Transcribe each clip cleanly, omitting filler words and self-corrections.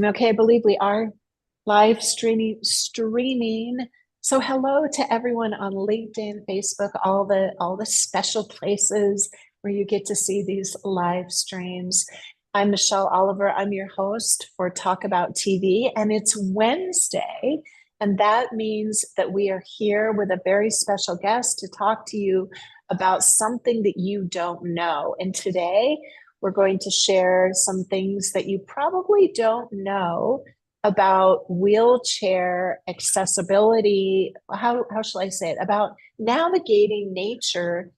Okay, I believe we are live streaming. So hello to everyone on LinkedIn, Facebook, all the special places where you get to see these live streams. I'm Michelle Oliver. I'm your host for Talk About TV, and it's Wednesday. And that means that we are here with a very special guest to talk to you about something that you don't know. And today we're going to share some things that you probably don't know about wheelchair accessibility. How shall I say it? About navigating nature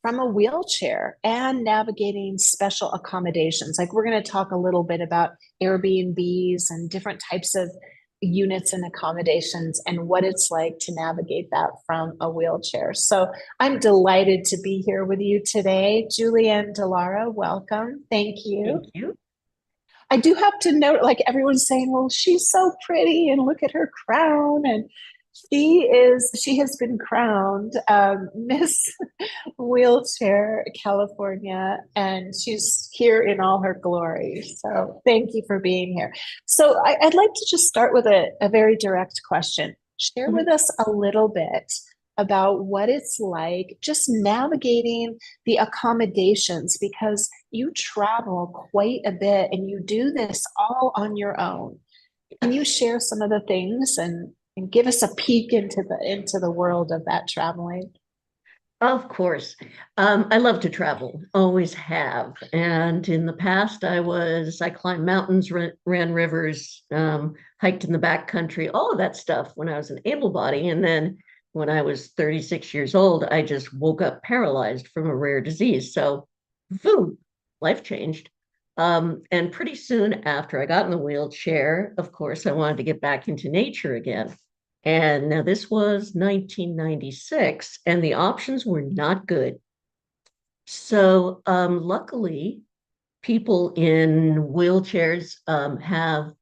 from a wheelchair and navigating special accommodations. Like we're going to talk a little bit about Airbnbs and different types of units and accommodations and what it's like to navigate that from a wheelchair. So I'm delighted to be here with you today. Julienne Dallara, welcome. Thank you. Thank you. I do have to note, like everyone's saying, well, she's so pretty and look at her crown. And she has been crowned Miss Wheelchair California, and she's here in all her glory. So thank you for being here. So I'd like to just start with a very direct question. Share Mhm. with us a little bit about what it's like just navigating the accommodations because you travel quite a bit and you do this all on your own. Can you share some of the things and give us a peek into the world of that traveling? Of course. I love to travel, always have. And in the past, I climbed mountains, ran rivers, hiked in the backcountry, all of that stuff when I was an able body. And then when I was 36 years old, I just woke up paralyzed from a rare disease. So, boom, life changed. And pretty soon after I got in the wheelchair, of course, I wanted to get back into nature again. And now this was 1996, and the options were not good. So, luckily, people in wheelchairs have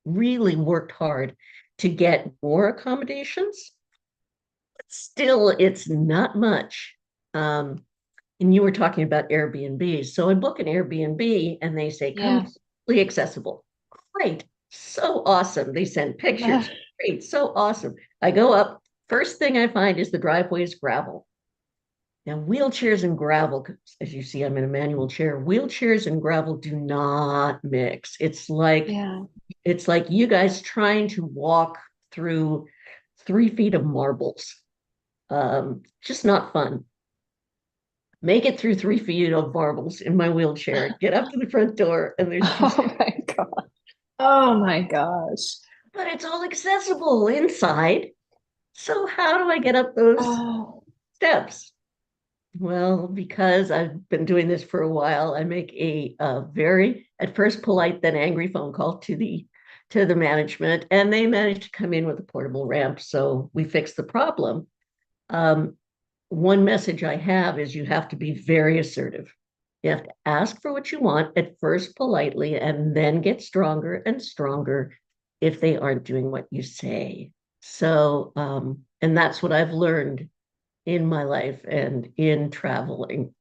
really worked hard to get more accommodations. But still, it's not much. Um, and you were talking about Airbnb. So I book an Airbnb and they say Yeah. completely accessible. Great. So awesome. They send pictures. Great. So awesome. I go up. First thing I find is the driveway is gravel. Now, wheelchairs and gravel, as you see, I'm in a manual chair. Wheelchairs and gravel do not mix. Yeah. It's like you guys trying to walk through 3 feet of marbles. Just not fun. Make it through 3 feet of marbles in my wheelchair, get up to the front door, and there's two Oh steps. my God. Oh my gosh. But it's all accessible inside. So how do I get up those Oh, steps? Well, because I've been doing this for a while, I make a very, at first polite, then angry phone call to the management, and they managed to come in with a portable ramp. So we fixed the problem. Um, One message I have is you have to be very assertive. You have to ask for what you want at first politely and then get stronger and stronger if they aren't doing what you say. So, and that's what I've learned in my life and in traveling.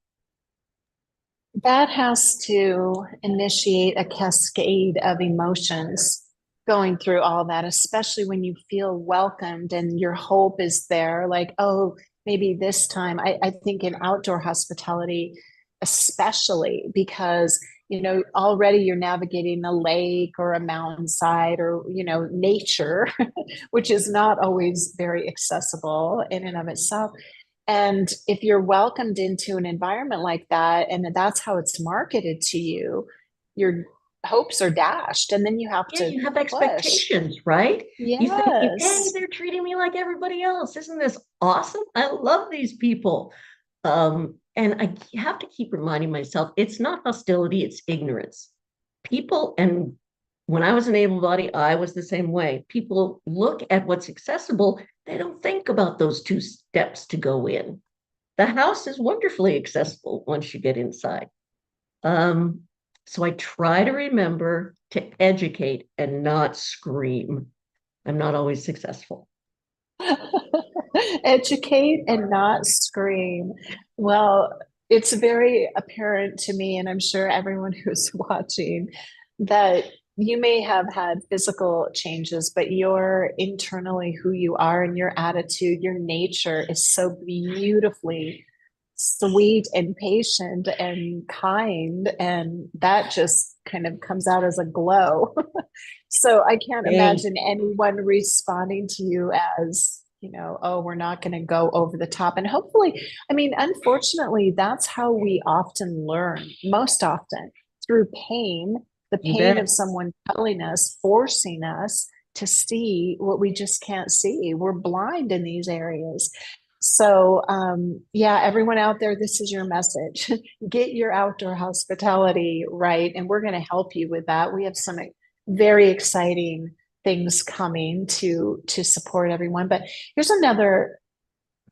that has to initiate a cascade of emotions going through all that, especially when you feel welcomed and your hope is there. Like, oh, maybe this time. I think in outdoor hospitality, especially because, already you're navigating a lake or a mountainside or, nature, which is not always very accessible in and of itself. And if you're welcomed into an environment like that, and that's how it's marketed to you, your hopes are dashed, and then you have Yeah, to you have push. expectations, right? You think, hey, Yes. they're treating me like everybody else. Isn't this awesome? I love these people. And I have to keep reminding myself it's not hostility, it's ignorance. People, and when I was an able body, I was the same way. People look at what's accessible, they don't think about those 2 steps to go in. The house is wonderfully accessible once you get inside. Um, so I try to remember to educate and not scream. I'm not always successful. Educate and not scream. Well, it's very apparent to me, and I'm sure everyone who's watching, that you may have had physical changes, but you're internally who you are and your attitude, your nature is so beautifully sweet and patient and kind. And that just kind of comes out as a glow. So I can't Thank imagine anyone responding to you as, oh, we're not going to go over the top. And hopefully, I mean, unfortunately, that's how we often learn, most often through pain, the you pain of bet. someone telling us, forcing us to see what we just can't see. We're blind in these areas. So, yeah, everyone out there, this is your message. Get your outdoor hospitality right, and we're going to help you with that. We have some very exciting things coming to support everyone. But here's another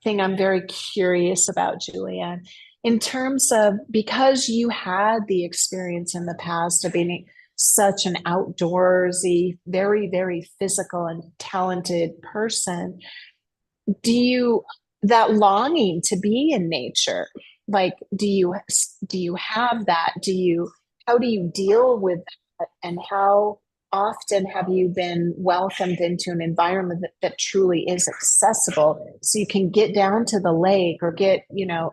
thing I'm very curious about, Julianne, in terms of because you had the experience in the past of being such an outdoorsy, very, very physical and talented person, do you that longing to be in nature, like do you have that? How do you deal with that? And how often have you been welcomed into an environment that truly is accessible so you can get down to the lake or get,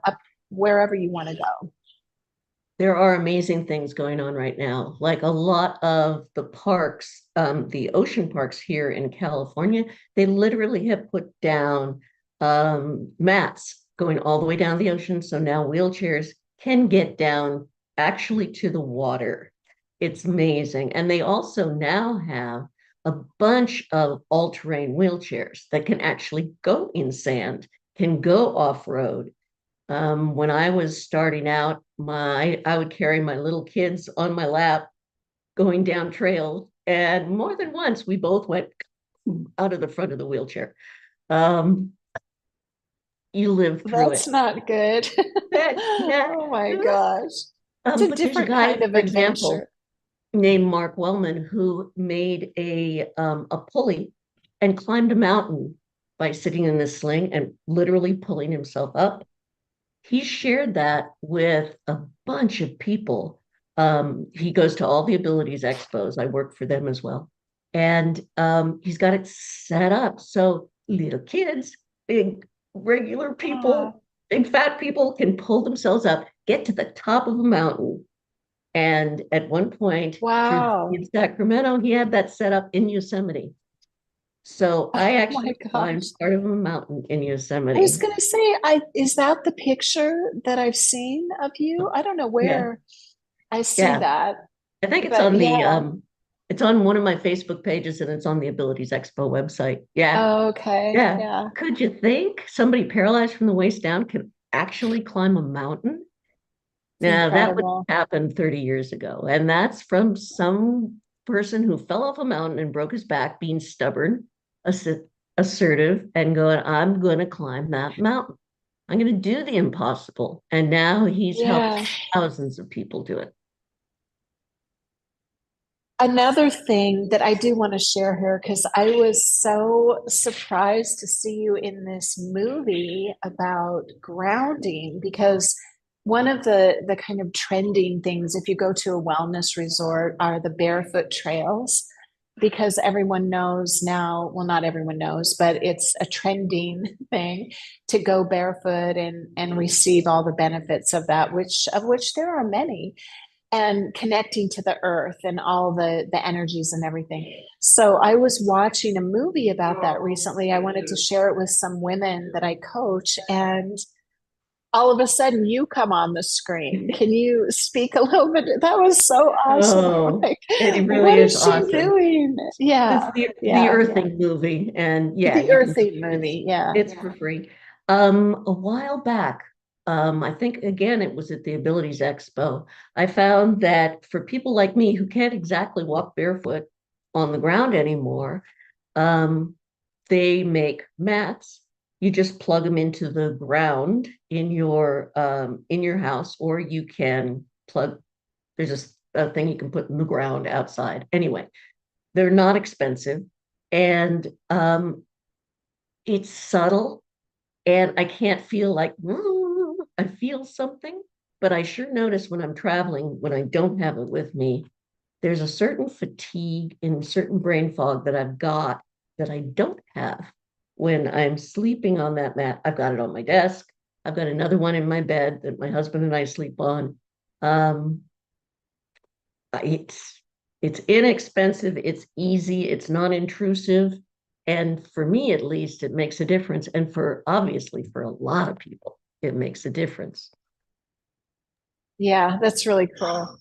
up wherever you want to go? There are amazing things going on right now. Like a lot of the parks, the ocean parks here in California, they literally have put down mats going all the way down the ocean. So now wheelchairs can get down actually to the water. It's amazing. And they also now have a bunch of all-terrain wheelchairs that can actually go in sand, can go off-road. When I was starting out, I would carry my little kids on my lap going down trails, and more than once we both went out of the front of the wheelchair. Um, you live through That's it. not good. Yeah. Oh my gosh. It's a But there's a different guy, kind of for example, adventure. named Mark Wellman who made a pulley and climbed a mountain by sitting in this sling and literally pulling himself up. He shared that with a bunch of people. He goes to all the Abilities Expos. I work for them as well. And he's got it set up so little kids, big regular Ah, people, big fat people can pull themselves up, get to the top of a mountain. And at one point through wow. in Sacramento, he had that set up in Yosemite. So I Oh my actually climbed gosh. part of a mountain in I was Yosemite. gonna say, is that the picture that I've seen of you? I don't know Yeah, where I see yeah. that, I think but yeah. it's on one of my Facebook pages and it's on the Abilities Expo website. Yeah, Okay, yeah. yeah. Could you think somebody paralyzed from the waist down can actually climb a mountain? It's Now that would incredible. happen 30 years ago. And that's from some person who fell off a mountain and broke his back, being stubborn, assertive, and going, I'm gonna climb that mountain. I'm gonna do the impossible. And now he's helped Yeah. thousands of people do it. Another thing that I do want to share here, because I was so surprised to see you in this movie about grounding, because one of the kind of trending things, if you go to a wellness resort, are the barefoot trails, because everyone knows now, well, not everyone knows, but it's a trending thing to go barefoot and receive all the benefits of that, which there are many, and connecting to the earth and all the energies and everything. So I was watching a movie about that recently. I wanted to share it with some women that I coach, and all of a sudden you come on the screen. Can you speak a little bit? That was so awesome. Oh, Like, it really what is is she awesome. doing? Yeah, It's the yeah, Earthing movie, and yeah, the you can earthing movie. Yeah. it's for free. A while back, I think again it was at the Abilities Expo. I found that for people like me who can't exactly walk barefoot on the ground anymore, um, they make mats. You just plug them into the ground in your house, or you can plug. There's a thing you can put in the ground outside. Anyway, they're not expensive, and it's subtle, and I can't feel like I feel something, but I sure notice when I'm traveling when I don't have it with me. there's a certain fatigue and certain brain fog that I've got that I don't have when I'm sleeping on that mat. I've got it on my desk. I've got another one in my bed that my husband and I sleep on. Um, it's inexpensive, it's easy, it's non-intrusive, and for me at least, it makes a difference. And for obviously for a lot of people, it makes a difference. Yeah, that's really cool.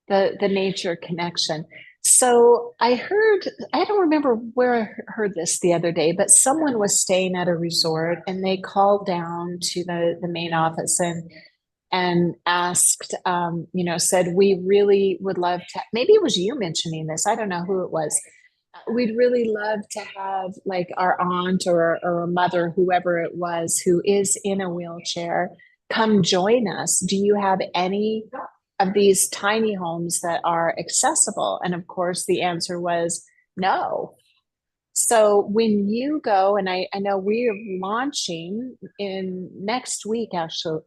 The nature connection. So I heard, I don't remember where I heard this the other day, but someone was staying at a resort and they called down to the main office and asked, said, we really would love to, maybe it was you mentioning this, I don't know who it was. We'd really love to have like our aunt or a mother, whoever it was, who is in a wheelchair, come join us. Do you have any of these tiny homes that are accessible? And of course, the answer was no. So when you go, and I know we are launching in next week,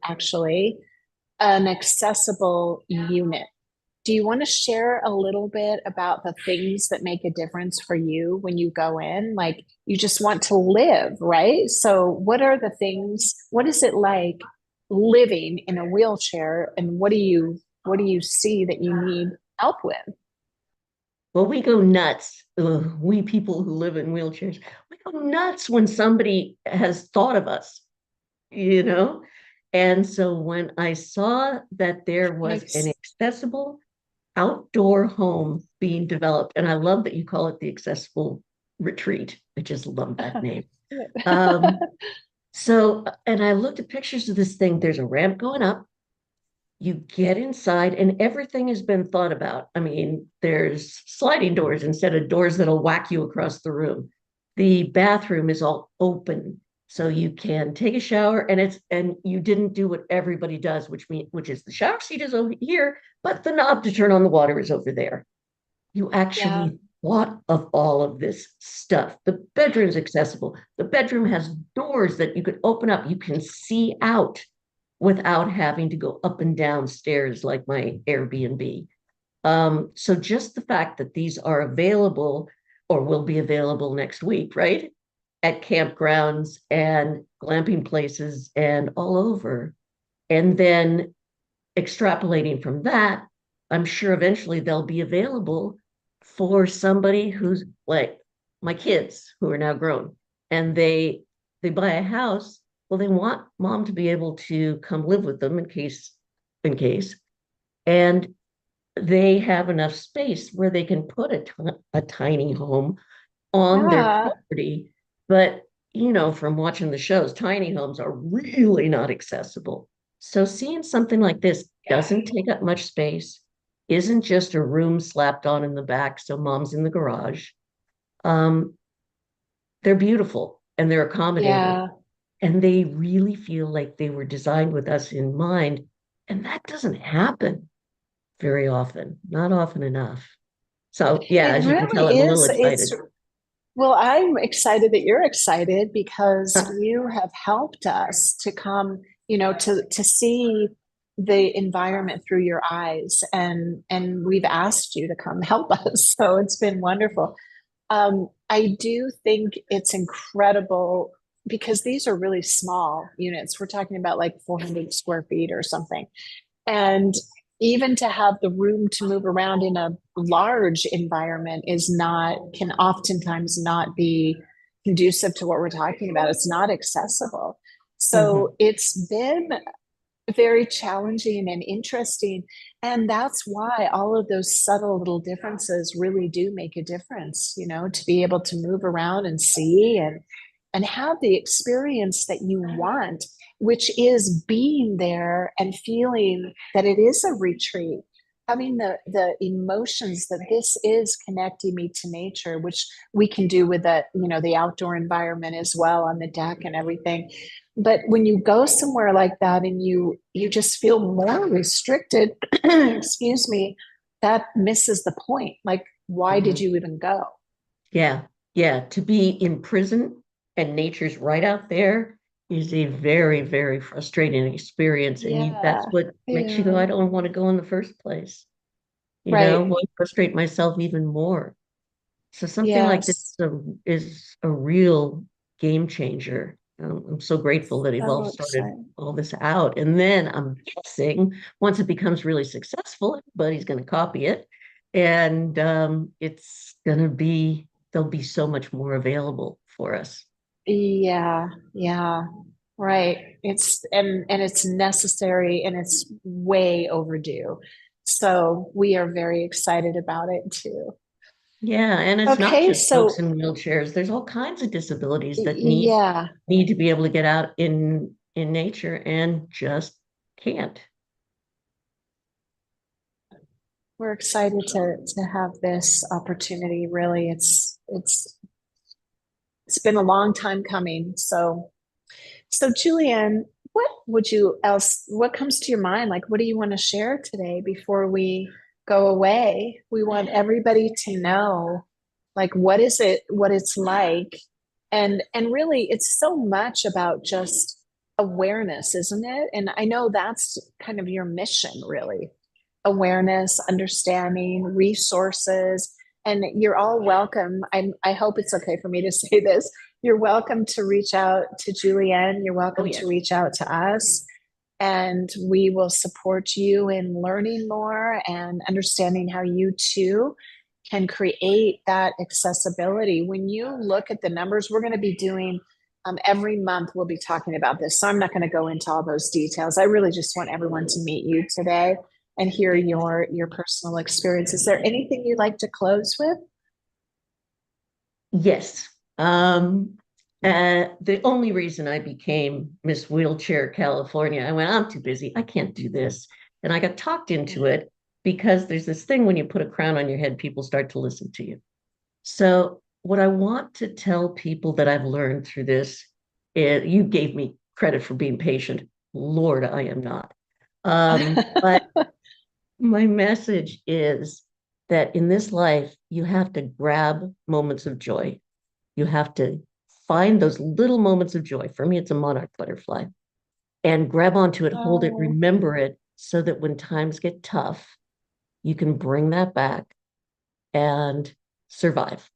actually, an accessible unit. Do you want to share a little bit about the things that make a difference for you when you go in? Like you just want to live, right? So what are the things, what is it like living in a wheelchair and what do you see that you need help with? Well, we go nuts. We people who live in wheelchairs, we go nuts when somebody has thought of us, you know? And so when I saw that there was an Makes accessible outdoor home being developed, and I love that you call it the accessible retreat. I just love that name. Um, and I looked at pictures of this thing. There's a ramp going up. You get inside, and everything has been thought about. I mean, there's sliding doors instead of doors that'll whack you across the room. The bathroom is all open, so you can take a shower, and you didn't do what everybody does, which is the shower seat is over here, but the knob to turn on the water is over there. You Yeah. actually thought of all of this stuff. The bedroom's accessible. The bedroom has doors that you could open up. You can see out without having to go up and down stairs like my Airbnb. So just the fact that these are available or will be available next week, right? At campgrounds and glamping places and all over. And then extrapolating from that, I'm sure eventually they'll be available for somebody who's like my kids who are now grown and they buy a house. Well, they want mom to be able to come live with them in case, and they have enough space where they can put a tiny home on their Yeah. property. But from watching the shows, tiny homes are really not accessible. So seeing something like this doesn't take up much space, isn't just a room slapped on in the back, so mom's in the garage. Um, they're beautiful and they're accommodating, Yeah. and they really feel like they were designed with us in mind. And that doesn't happen very often, not often enough. So yeah, It as you can tell, really I'm a little is. It's excited. Well, I'm excited that you're excited because you have helped us to come, to see the environment through your eyes, and we've asked you to come help us. So it's been wonderful. I do think it's incredible because these are really small units. We're talking about like 400 square feet or something. And even to have the room to move around in a large environment can oftentimes not be conducive to what we're talking about. It's not accessible. So Mhm. it's been very challenging and interesting. And that's why all of those subtle little differences really do make a difference, to be able to move around and see and have the experience that you want, which is being there and feeling that it is a retreat, having the emotions that this is connecting me to nature, which we can do with the outdoor environment as well on the deck and everything. But when you go somewhere like that and you just feel more restricted, excuse me, that misses the point. Like, why did Mhm. you even go? Yeah, yeah. To be in prison and nature's right out there is a very, very frustrating experience. And that's Yeah, what makes you go, yeah. I don't want to go in the first place. Right. Why frustrate myself even more? So something like this Yes. is a real game changer. I'm so grateful that Evolve So started exciting. all this out. And then I'm guessing once it becomes really successful, everybody's going to copy it. And it's going to be, there'll be so much more available for us. Yeah, yeah, right. And it's necessary and it's way overdue. So we are very excited about it too. Yeah, and it's not Okay, just folks so in wheelchairs. There's all kinds of disabilities that yeah, need to be able to get out in nature and just can't. we're excited to have this opportunity. Really, it's been a long time coming. So Julianne, what comes to your mind? Like, what do you want to share today before we go away? We want everybody to know, like, what it's like. And really, it's so much about just awareness, isn't it? And I know that's kind of your mission, really. Awareness, understanding, resources, and you're all welcome. I hope it's okay for me to say this. You're welcome to reach out to Julienne. You're Oh, welcome to yes. reach out to us, and we will support you in learning more and understanding how you too can create that accessibility. When you look at the numbers, we're going to be doing every month, we'll be talking about this. So I'm not going to go into all those details. I really just want everyone to meet you today and hear Okay. your personal experience. Is there anything you'd like to close with? Yes. The only reason I became Miss Wheelchair California, I went, I'm too busy. I can't do this. And I got talked into it because there's this thing when you put a crown on your head, people start to listen to you. So, what I want to tell people that I've learned through this is you gave me credit for being patient. Lord, I am not. But my message is that in this life, you have to grab moments of joy. You have to find those little moments of joy. For me, it's a monarch butterfly and grab onto it, hold it, Oh, remember it so that when times get tough, you can bring that back and survive.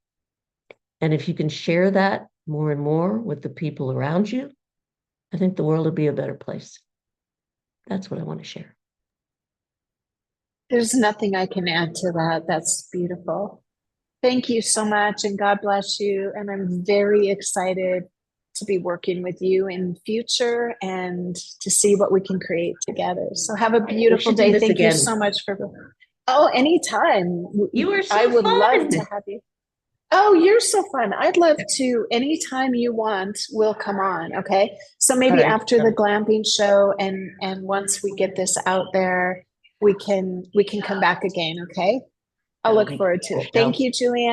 And if you can share that more and more with the people around you, I think the world will be a better place. That's what I want to share. there's nothing I can add to that. That's beautiful. Thank you so much, and God bless you. And I'm very excited to be working with you in future and to see what we can create together. So have a We beautiful should do day. this Thank you again. so much for. Oh, anytime. You are I so would love to fun. have you. Oh, you're so fun. I'd love to, anytime you want, we'll come on. Okay. So All maybe right. after the glamping show and once we get this out there, we can come back again. Okay. I'll That'll look be forward to it. Thank Michelle. you, Julianne.